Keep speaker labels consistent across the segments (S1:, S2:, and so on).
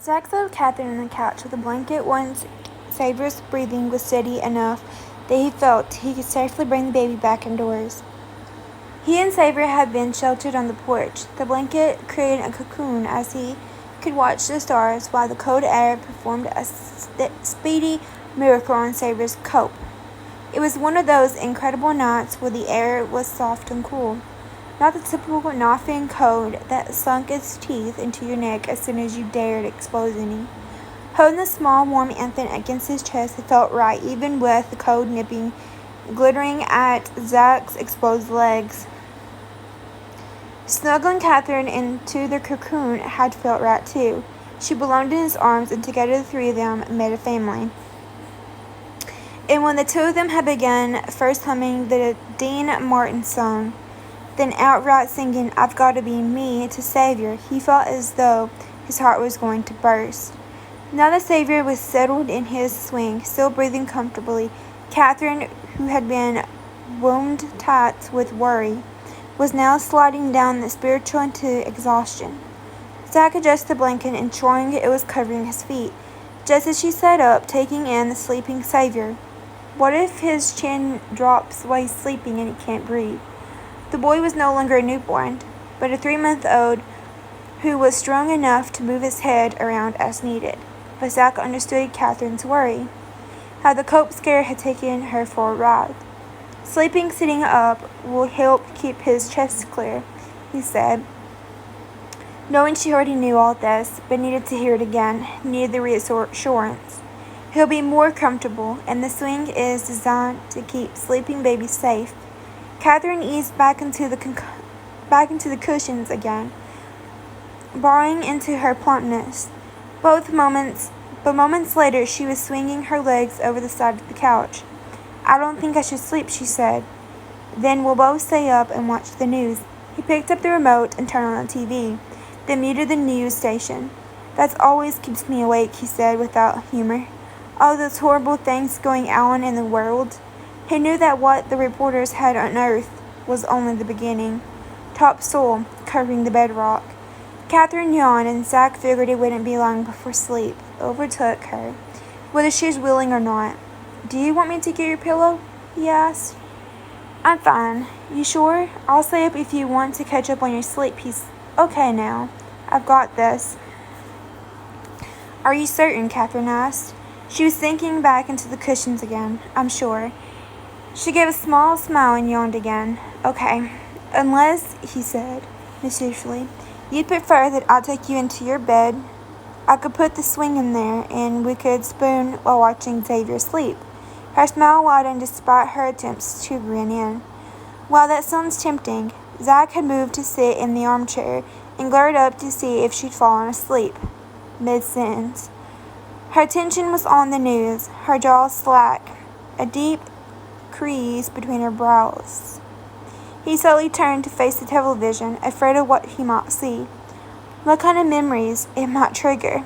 S1: Zach settled Catherine on the couch with a blanket once Saber's breathing was steady enough that he felt he could safely bring the baby back indoors. He and Saber had been sheltered on the porch. The blanket created a cocoon as he could watch the stars while the cold air performed a speedy miracle on Saber's coat. It was one of those incredible nights where the air was soft and cool. Not the typical knifing cold that sunk its teeth into your neck as soon as you dared expose any. Holding the small, warm infant against his chest, it felt right, even with the cold nipping, glittering at Zach's exposed legs. Snuggling Catherine into their cocoon had felt right, too. She belonged in his arms, and together the three of them made a family. And when the two of them had begun first humming the Dean Martin song, then outright singing "I've Got to Be Me" to Savior, he felt as though his heart was going to burst. Now that Savior was settled in his swing, still breathing comfortably, Catherine, who had been wound tight with worry, was now sliding down the spiritual into exhaustion. Zach adjusted the blanket, ensuring it was covering his feet, just as she sat up, taking in the sleeping Savior. What if his chin drops while he's sleeping and he can't breathe? The boy was no longer a newborn, but a 3-month-old who was strong enough to move his head around as needed. But Zach understood Catherine's worry, how the cold scare had taken her for a ride. Sleeping sitting up will help keep his chest clear, he said, knowing she already knew all this, but needed to hear it again, needed the reassurance. He'll be more comfortable, and the swing is designed to keep sleeping babies safe. Catherine eased back into the cushions again, borrowing into her plumpness. But moments later, she was swinging her legs over the side of the couch. "I don't think I should sleep," she said. "Then we'll both stay up and watch the news." He picked up the remote and turned on the TV, then muted the news station. "That always keeps me awake," he said without humor. "All those horrible things going on in the world." He knew that what the reporters had unearthed was only the beginning. Topsoil covering the bedrock. Catherine yawned, and Zach figured it wouldn't be long before sleep overtook her, whether she was willing or not. "Do you want me to get your pillow?" he asked. "I'm fine. You sure? I'll stay up if you want to catch up on your sleep." "Okay now. I've got this." "Are you certain?" Catherine asked. She was sinking back into the cushions again. "I'm sure." She gave a small smile and yawned again. "Okay. Unless," he said, mischievously, "you'd prefer that I take you into your bed. I could put the swing in there, and we could spoon while watching Xavier sleep." Her smile widened despite her attempts to grin in. "Well, that sounds tempting." Zach had moved to sit in the armchair and glared up to see if she'd fallen asleep mid-sentence. Her attention was on the news, her jaw slack, a deep crease between her brows. He slowly turned to face the television, afraid of what he might see, what kind of memories it might trigger.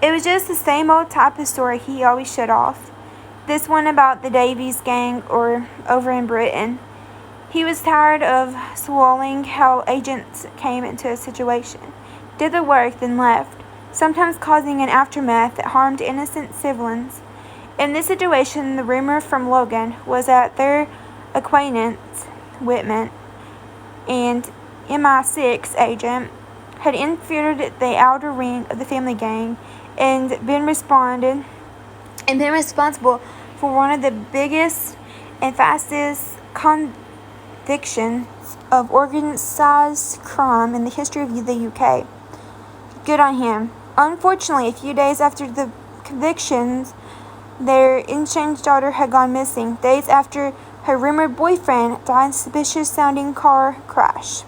S1: It was just the same old type of story he always shut off. This one about the Davies gang or over in Britain. He was tired of swallowing how agents came into a situation, did the work, then left, sometimes causing an aftermath that harmed innocent civilians. In this situation, the rumor from Logan was that their acquaintance, Whitman, and MI6 agent, had infiltrated the outer ring of the family gang and been responsible for one of the biggest and fastest convictions of organized crime in the history of the UK. Good on him. Unfortunately, a few days after the convictions, their estranged daughter had gone missing, days after her rumored boyfriend died in a suspicious-sounding car crash.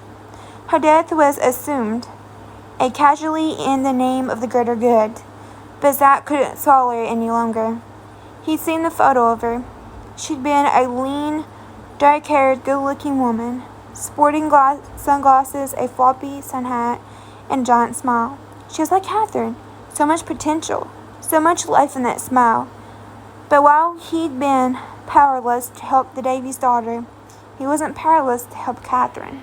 S1: Her death was assumed a casualty in the name of the greater good, but Zach couldn't swallow it any longer. He'd seen the photo of her. She'd been a lean, dark-haired, good-looking woman, sporting sunglasses, a floppy sun hat, and a giant smile. She was like Catherine, so much potential, so much life in that smile. But while he'd been powerless to help the Davies daughter, he wasn't powerless to help Catherine.